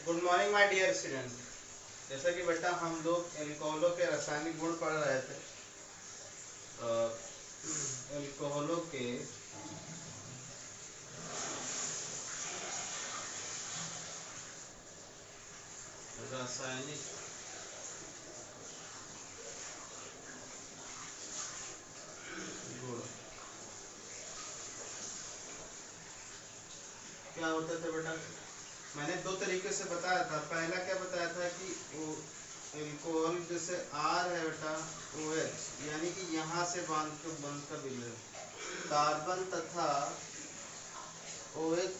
Good morning my dear student. जैसा कि बेटा हम लोग एल्कोहलों के रासायनिक गुण पढ़ रहे थे। एल्कोहलों के रासायनिक गुण क्या होते थे बेटा? मैंने दो तरीके से बताया था। पहला क्या बताया था कि वो एल्कोहल जैसे आर है बेटा, ओ एच, यानी कि यहाँ से बंध कर मिले कार्बन तथा ओ एच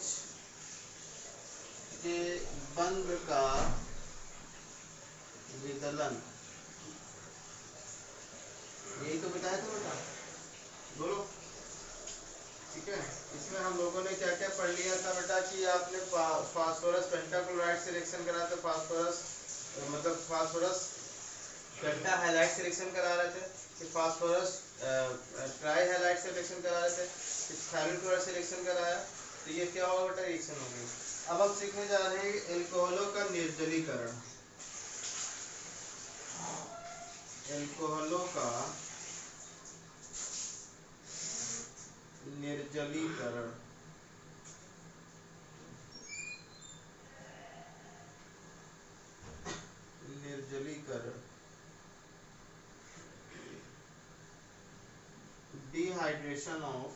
के बंध का विदलन, यही तो बताया था बेटा। बोलो, ठीक है। इसमें हम लोगों ने क्या क्या पढ़ लिया था बेटा कि आपने फास्फोरस पेंटाक्लोराइड से रिएक्शन करा था। फास्फोरस मतलब फास्फोरस पेंटा हैलाइड से रिएक्शन करा रहे थे, फिर फास्फोरस ट्राई हैलाइड से रिएक्शन करा रहे थे, फिर थायरोइड क्लोराइड से रिएक्शन कराया। तो ये क्या होगा बेटा? रिएक्शन हो गई। अब हम सीखने जा रहे हैं एल्कोहलों का निर्जलीकरण। एल्कोहलों का निर्जलीकरण। निर्जलीकरण dehydration of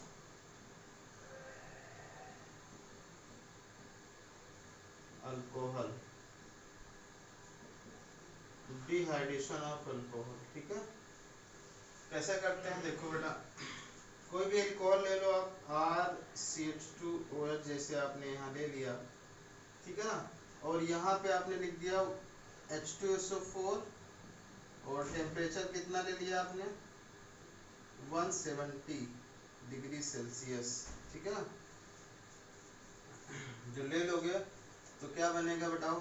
alcohol. Dehydration of alcohol, ठीक है। कैसे करते हैं देखो बेटा, कोई भी अल्कोहल ले लो आप, R C H two O H जैसे आपने यहाँ ले लिया, ठीक है ना। और यहाँ पे आपने लिख दिया H2SO4 और टेम्परेचर कितना ले लिया आपने? 170 डिग्री सेल्सियस, ठीक है ना। जो ले लोगे तो क्या बनेगा बताओ?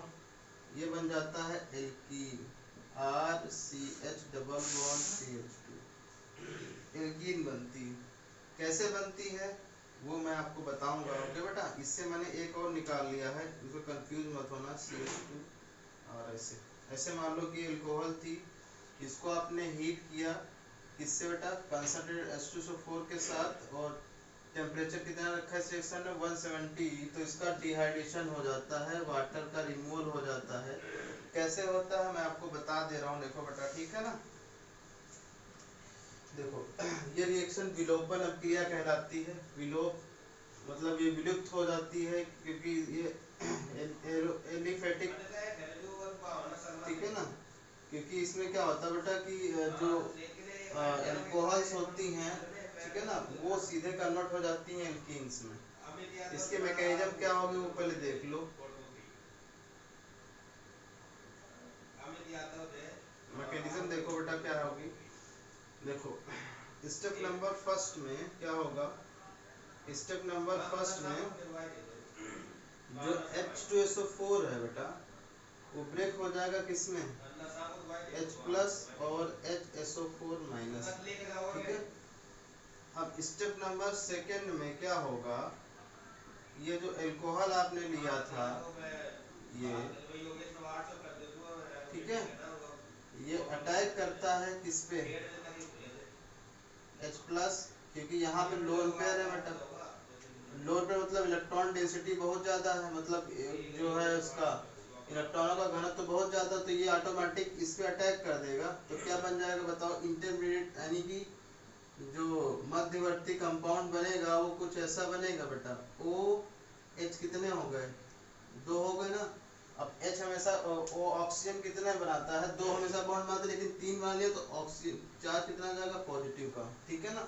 ये बन जाता है alkene, R C H double bond C H two, alkene बनती है। कैसे बनती है वो मैं आपको बताऊंगा, ओके बेटा। इससे मैंने एक और निकाल लिया है, इसको कंफ्यूज मत होना। सी एच टू और ऐसे ऐसे मान लो कि अल्कोहल थी, इसको आपने हीट किया किससे बेटा? कंसंट्रेटेड H2SO4 के साथ, और टेम्परेचर कितना रखा है सेक्शन में? 170। तो इसका डिहाइड्रेशन हो जाता है, वाटर का रिमूवल हो जाता है। कैसे होता है मैं आपको बता दे रहा हूँ, देखो बेटा, ठीक है ना। देखो ये रिएक्शन विलोपन अभिक्रिया कहलाती है। विलोप मतलब ये विलुप्त हो जाती है क्योंकि ये एलिफेटिक, ठीक है ना। क्योंकि इसमें क्या होता है बेटा कि जो अल्कोहल्स होती हैं, ठीक है ना, वो सीधे कन्वर्ट हो जाती हैं एल्कीन्स में। इसके मैकेनिज्म क्या होगी वो पहले देख लो। मैकेनिज्म देखो बेटा क्या होगी। देखो स्टेप नंबर फर्स्ट में क्या होगा? स्टेप नंबर फर्स्ट में जो H2SO4 है बेटा, वो ब्रेक हो जाएगा किसमें? H प्लस और HSO4 माइनस, ठीक है। अब स्टेप नंबर सेकेंड में क्या होगा? ये जो अल्कोहल आपने लिया था, ये, ठीक है, ये अटैक करता है किस पे? H प्लस, क्योंकि यहाँ पे लोन पेयर है बेटा। लोन पेयर मतलब इलेक्ट्रॉन डेंसिटी बहुत ज़्यादा है, मतलब जो है उसका इलेक्ट्रॉनों का घनत्व तो बहुत ज़्यादा, तो ये ऑटोमेटिक इस पे अटैक कर देगा। तो क्या बन जाएगा बताओ? इंटरमीडिएट, यानी कि जो मध्यवर्ती कंपाउंड बनेगा वो कुछ ऐसा बनेगा बेटा। ओ एच कितने हो गए? दो हो गए ना। अब H हमेशा ओ ऑक्सीजन कितने बनाता है? दो हमेशा बॉन्ड बनाता है, लेकिन तीन बना लिया तो ऑक्सीजन चार्ज कितना जाएगा? पॉजिटिव का, ठीक है ना।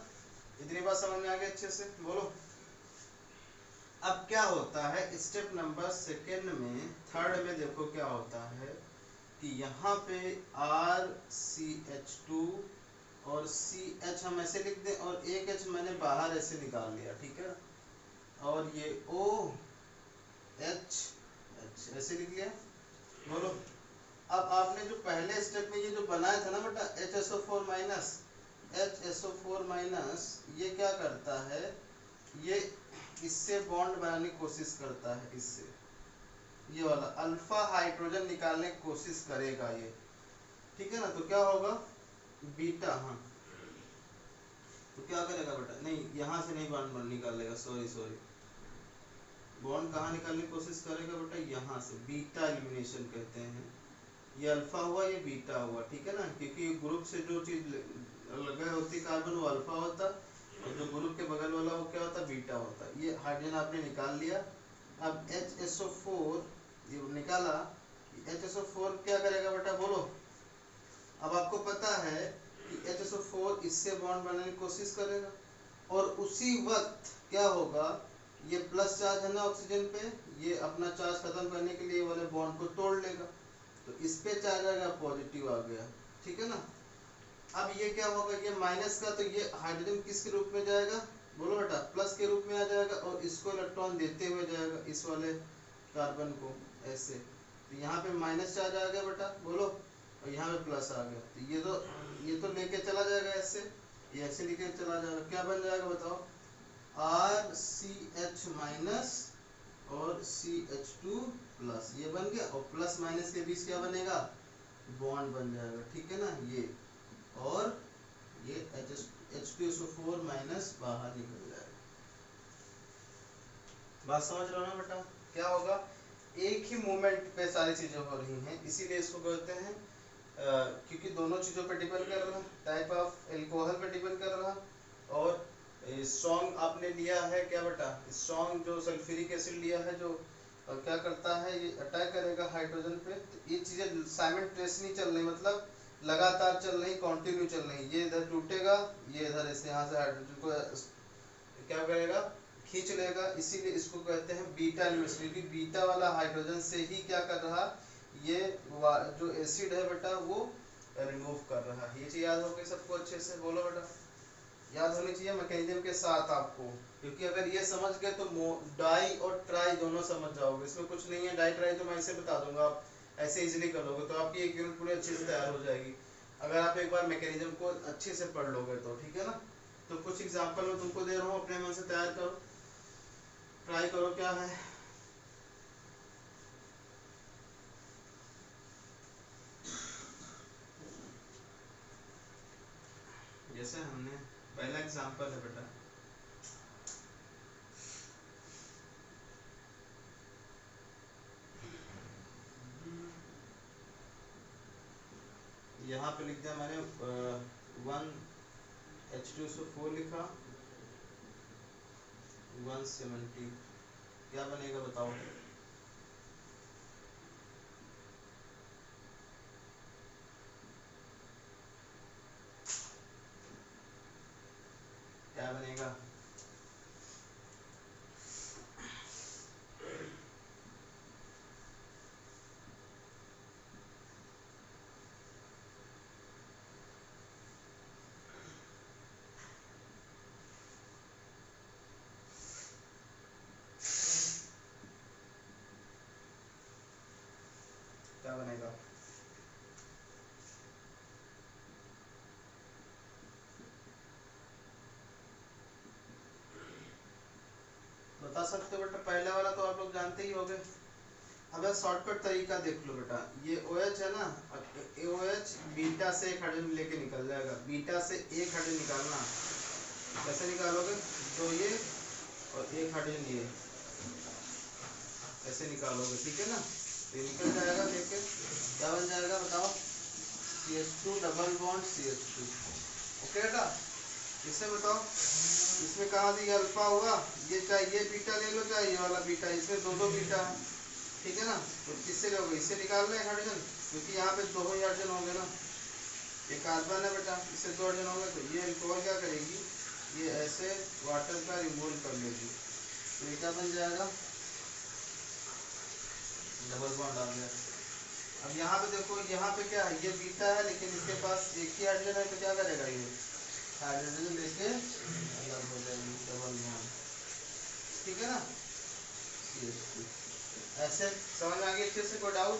इतनी बात समझ में आ गई अच्छे से? बोलो। अब क्या होता है स्टेप नंबर सेकेंड में, थर्ड में देखो क्या होता है कि यहाँ पे आर सी एच टू और सी एच हम ऐसे लिख दें, और एक एच मैंने बाहर ऐसे निकाल लिया, ठीक है। और ये ओ एच एच ऐसे लिख लिया। बोलो। अब आपने जो पहले स्टेप में ये जो बनाया था ना बेटा, HSO4 माइनस, HSO4 माइनस, ये क्या करता है? ये इससे बॉन्ड बनाने की कोशिश करता है, इससे। ये वाला अल्फा हाइड्रोजन निकालने की कोशिश करेगा ये, ठीक है ना। तो क्या होगा बीटा, हाँ तो क्या करेगा बेटा, नहीं यहाँ से नहीं बॉन्ड निकालेगा, सॉरी सॉरी, बॉन्ड कहाँ निकालने की कोशिश करेगा बेटा, यहाँ से, बीटा एलिमिनेशन कहते हैं। ये अल्फा हुआ, ये बीटा हुआ, ठीक है ना, क्योंकि ग्रुप से जो चीज लगा होती कार्बन वो अल्फा होता, और जो ग्रुप के बगल वाला वो क्या होता, बीटा होता। ये हाइड्रोजन आपने निकाल लिया। अब HSO4 ये निकाला, HSO4 क्या करेगा बेटा बोलो। अब आपको पता है कि HSO4 इससे बॉन्ड बनाने की कोशिश करेगा, और उसी वक्त क्या होगा, ये प्लस चार्ज है ना ऑक्सीजन पे, ये अपना चार्ज खत्म करने के लिए वाले बॉन्ड को तोड़ लेगा, तो इस पे चार्ज आएगा, पॉजिटिव आ गया, ठीक है ना। अब ये क्या होगा, ये माइनस का, तो ये हाइड्रोजन किसके रूप में जाएगा बोलो बेटा, प्लस के रूप में आ जाएगा, और इसको इलेक्ट्रॉन देते हुए जाएगा इस वाले कार्बन को ऐसे, तो यहाँ पे माइनस चार्ज आ गया बेटा बोलो, और यहाँ पे प्लस आ गया, तो ये तो लेके चला जाएगा ऐसे, ये ऐसे लेके चला जाएगा, क्या बन जाएगा बताओ, RCH माइनस और CH2 प्लस, ये बन गया, और प्लस माइनस के बीच क्या बनेगा, बॉन्ड बन जाएगा, ठीक है ना ये, और ये H2SO4 माइनस बाहर निकल जाएगा। बात समझ रहे हो ना बेटा, क्या होगा, एक ही मोमेंट पे सारी चीजें हो रही हैं, इसीलिए इसको कहते हैं क्योंकि दोनों चीजों पे डिपेंड कर रहा है, टाइप ऑफ एल्कोहल पे डिपेंड कर रहा, और स्ट्रॉन्ग आपने लिया है क्या बेटा, स्ट्रॉन्ग जो सल्फ्यूरिक एसिड लिया है, जो क्या करता है, ये अटैक करेगा हाइड्रोजन पे, तो ये चीजें साइमल्टेनियसली चल रही, मतलब लगातार चल रही, कंटिन्यू चल रही, ये इधर टूटेगा, ये इधर ऐसे यहाँ से हाइड्रोजन को क्या करेगा, खींच लेगा, इसीलिए इसको कहते हैं बीटा एनिवर्सरी, बीटा वाला हाइड्रोजन से ही क्या कर रहा, ये जो एसिड है बेटा वो रिमूव कर रहा है। ये चीज याद हो गई सबको अच्छे से, बोलो बेटा, याद होनी चाहिए मैकेनिज्म के साथ आपको, क्योंकि अगर ये समझ गए तो डाई और ट्राई दोनों समझ जाओगे, इसमें कुछ नहीं है, डाई ट्राई तो मैं ऐसे बता दूंगा, आप ऐसे इजीली कर लोगे, तो आपकी एक यूनिट पूरी अच्छे से तैयार हो जाएगी, अगर आप एक बार मैकेनिज्म को अच्छे से पढ़ लोगे तो, ठीक है ना। तो कुछ एग्जांपल मैं तुमको दे रहा हूँ, अपने मन से तैयार करो, ट्राई करो क्या है। जैसे हमने पहला एग्जांपल है बेटा, यहाँ पे लिख दिया मैंने 1H2SO4 लिखा, 170, क्या बनेगा बताओ, क्या बनेगा, क्या बनेगा, बता सकते हो बेटा, पहले वाला तो आप लोग जानते ही होंगे। अब शॉर्टकट तरीका देख लो बेटा, ये OH है ना, OH बीटा से एक हाइड्रोजन लेके निकल जाएगा, बीटा से एक हाइड्रोजन निकालना, कैसे निकालोगे, तो ये और एक हाइड्रोजन ये ऐसे निकालोगे, ठीक है ना, तो ये निकल जाएगा, देख के क्या बन जाएगा बताओ, CH2 double bond CH2, okay बेटा। इसे बताओ, इसमें कहा दी अल्फा हुआ, ये चाहे ये बीटा ले लो चाहे ये वाला बीटा, इसमें दो बीटा है, ठीक है ना, तो किससे लोगे, इससे निकाल लें हाइड्रोजन, क्योंकि यहाँ पे दो ही हाइड्रोजन होंगे ना, ये कार्बन है बेटा, इससे दो हाइड्रोजन होंगे, तो ये अल्कोहल क्या करेगी, ये ऐसे वाटर का रिमूव कर लेगी, तो ये क्या बन जाएगा, डबल बॉन्ड आ गया। अब यहाँ पे देखो, यहाँ पे क्या है, ये बीटा है लेकिन इसके पास एक ही हाइड्रोजन है, तो क्या करेगा, ये हाइड्रोजन लेके अलग हो जाएगी, डबल बॉन्ड, ठीक है ना। ऐसे समझ में आ गई अच्छे से, कोई डाउट,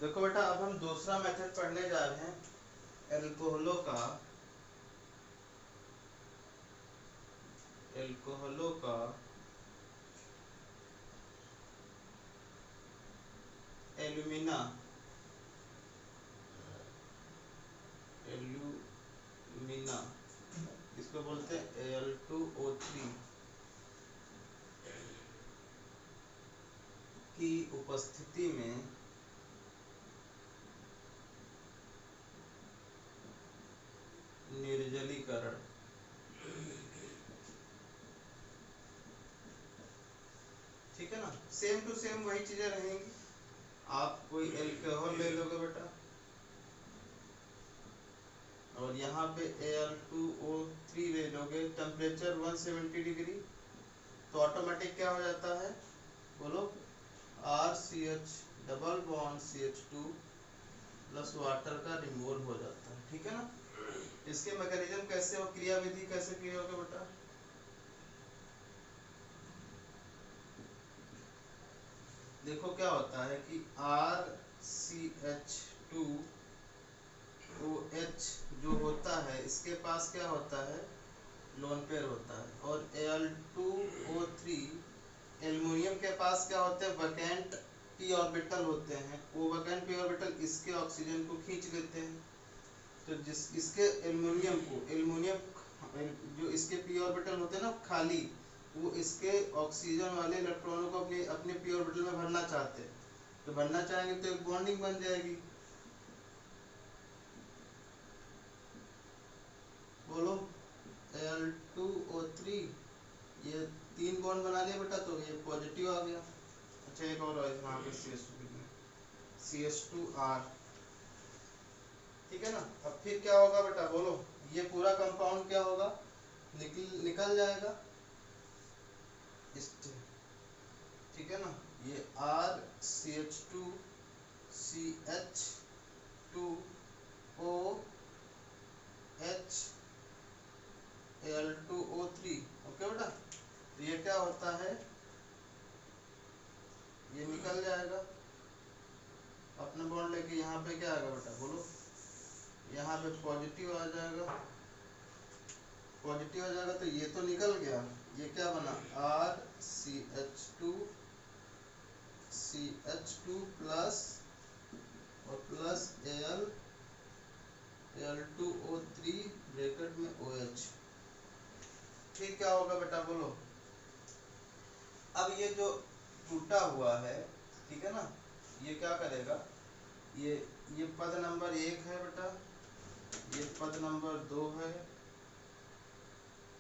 देखो बेटा अब हम दूसरा मेथड पढ़ने जा रहे हैं एल्कोहलों का, एल्कोहलों का एल्यूमिना इसको बोलते हैं Al2O3 की उपस्थिति में निर्जलीकरण। ठीक है ना, सेम टू सेम वही चीजें रहेंगी। आप कोई एल्कोहल ले लोगे बेटा और यहाँ पे Al2O3 ले लोगे, टेम्परेचर 170 डिग्री, तो ऑटोमेटिक क्या हो जाता है बोलो, RCH double bond CH2 plus water का रिमूवल हो जाता है। ठीक है ना, इसके मैकेनिज्म कैसे हो, क्रियाविधि कैसे किए होगे बेटा, देखो क्या होता है कि RCH2OH जो होता है इसके पास क्या होता है, लोन पेयर होता है, और Al2O3 एल्युमिनियम के पास क्या होते हैं, वैकेंट p ऑर्बिटल होते हैं। वो वैकेंट p ऑर्बिटल इसके ऑक्सीजन को खींच लेते हैं। तो जिस इसके एल्युमिनियम जो इसके p ऑर्बिटल होते हैं ना खाली, वो इसके ऑक्सीजन वाले इलेक्ट्रॉनों को अपने अपने p ऑर्बिटल में भरना चाहते हैं। तो भरना चाहेंगे तो एक बॉन्डिंग बन जाएगी, बोलो Al2O3, ये 3 बॉन्ड बना लिया बेटा, तो ये पॉजिटिव आ गया। अच्छा एक और है वहाँ पे CH2R। ठीक है ना, अब फिर क्या होगा बेटा बोलो, ये पूरा कंपाउंड क्या होगा, निकल जाएगा। ठीक है ना, ये RCH2CH2OH Al2O3। ओके बेटा, तो ये क्या होता है, ये निकल जाएगा अपना बॉन्ड लेके, यहाँ पे क्या आएगा बेटा बोलो, यहाँ पे पॉजिटिव आ जाएगा, पॉजिटिव आ जाएगा, तो ये तो निकल गया, ये क्या बना RCH2CH2 प्लस और प्लस Al2O3 ब्रैकेट में OH। फिर क्या होगा बेटा बोलो, अब ये जो टूटा हुआ है, ठीक है ना, ये क्या करेगा, ये पद नंबर 1 है बेटा, ये पद नंबर 2 है,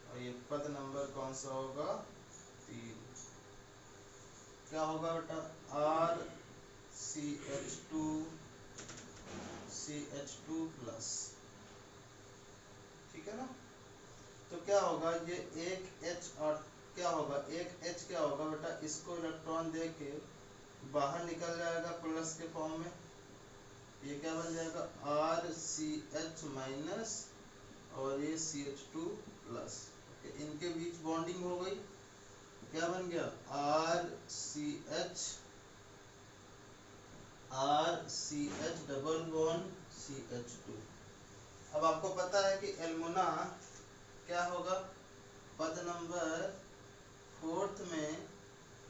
और ये पद नंबर कौन सा होगा, 3। क्या होगा बेटा, RCH2CH2 प्लस। ठीक है ना, तो क्या होगा, ये एक H और क्या होगा, एक H क्या होगा बेटा, इसको इलेक्ट्रॉन दे के बाहर निकल जाएगा प्लस के फॉर्म में, ये क्या बन जाएगा RCH माइनस और ये CH2 प्लस। इनके बीच बॉन्डिंग हो गई, क्या बन गया RCH डबल बॉन्ड CH2। अब आपको पता है कि एल्युमिना क्या होगा, पद नंबर 4 में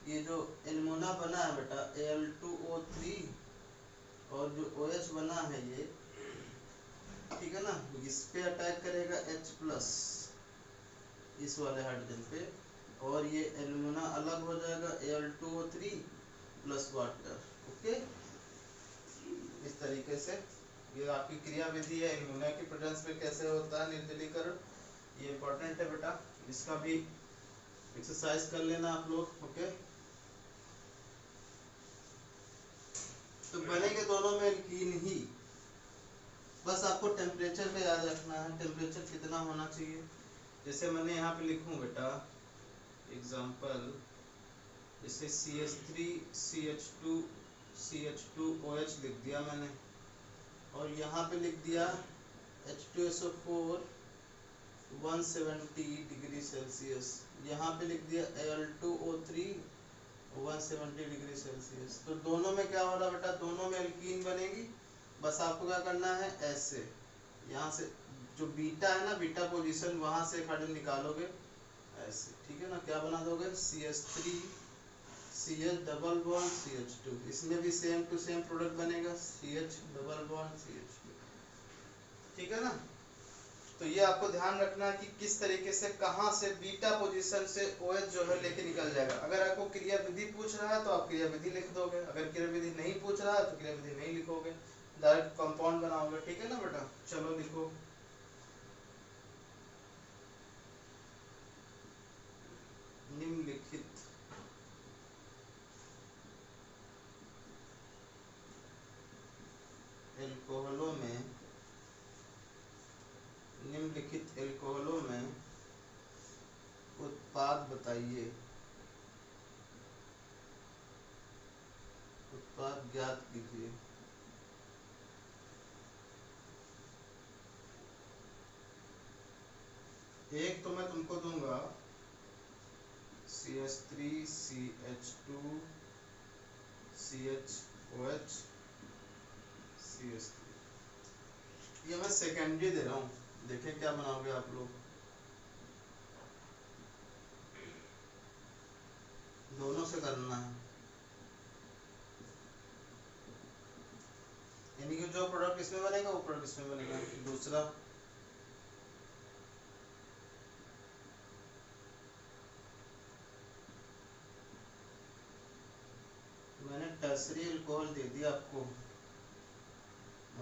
ये जो एल्युमिना बना है बेटा Al2O3 और जो OH बना है ये, ठीक है ना, इस पे अटैक करेगा H प्लस इस वाले हाइड्रोजन पे, और ये एल्युमिना अलग हो जाएगा Al2O3 प्लस वाटर। ओके, इस तरीके से ये आपकी क्रिया विधि है, एल्युमिना की प्रेजेंस में कैसे होता है निर्जलीकरण, ये इंपॉर्टेंट है बेटा, इसका भी एक्सरसाइज कर लेना आप लोग। ओके, तो बनेंगे दोनों में एल्कीन ही, बस आपको टेम्परेचर का याद रखना है, टेम्परेचर कितना होना चाहिए। जैसे मैंने यहाँ पे लिखूं बेटा एग्जांपल, जैसे CH3CH2CH2OH लिख दिया मैंने, और यहाँ पे लिख दिया H2SO4 170 डिग्री सेल्सियस, यहाँ पे लिख दिया Al2O3 170 डिग्री सेल्सियस। तो दोनों में क्या हो रहा बेटा, दोनों में एल्कीन बनेगी। बस आपको क्या करना है, ऐसे यहाँ से जो बीटा है ना, बीटा पोजीशन, वहां से एक हाइड्रोजन निकालोगे, ऐसे, ठीक है ना, क्या बना दोगे CH3 CH double bond CH2, इसमें भी सेम टू सेम प्रोडक्ट बनेगा CH डबल बॉन्ड CH2, ठीक है ना। तो ये आपको ध्यान रखना है कि किस तरीके से कहाँ से बीटा पोजीशन से OH जो है लेके निकल जाएगा। अगर आपको क्रिया विधि पूछ रहा है तो आप क्रिया विधि लिख दोगे, अगर क्रिया विधि नहीं पूछ रहा है तो क्रिया विधि नहीं लिखोगे, डायरेक्ट कंपाउंड बनाओगे, ठीक है ना बेटा। चलो लिखो, निम्नलिखित एल्कोहलों में उत्पाद बताइए, उत्पाद ज्ञात कीजिए। एक तो मैं तुमको दूंगा CH3 CH2 CHOH CH3, ये मैं सेकेंडरी दे रहा हूँ, देखें क्या बनाओगे आप लोग। दोनों से करना है, यानी कि जो प्रोडक्ट इसमें बनेगा वो प्रोडक्ट इसमें बनेगा। दूसरा, मैंने टर्सरी अल्कोहल दे दिया आपको,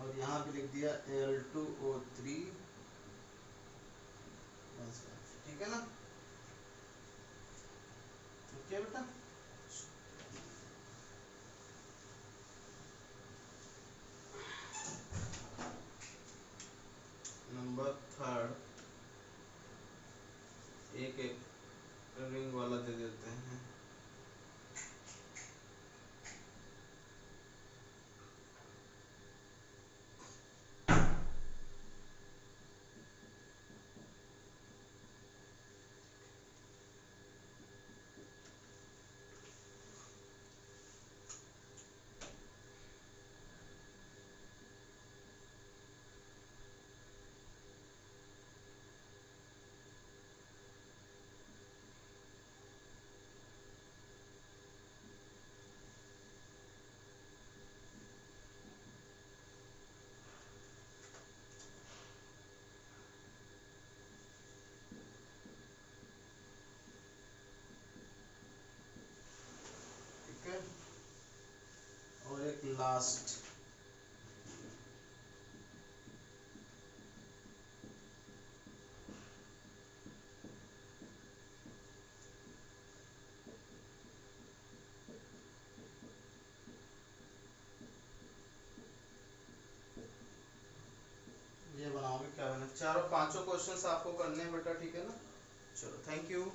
और यहाँ पे लिख दिया Al2O3, ठीक है ना। ओके बेटा, नंबर थर्ड, एक एक रिंग वाला दे देते हैं। ठीक है, और एक लास्ट, ये बनाओगे क्या बना, चारों पांचों क्वेश्चंस आपको करने हैं बेटा, ठीक है ना। चलो थैंक यू।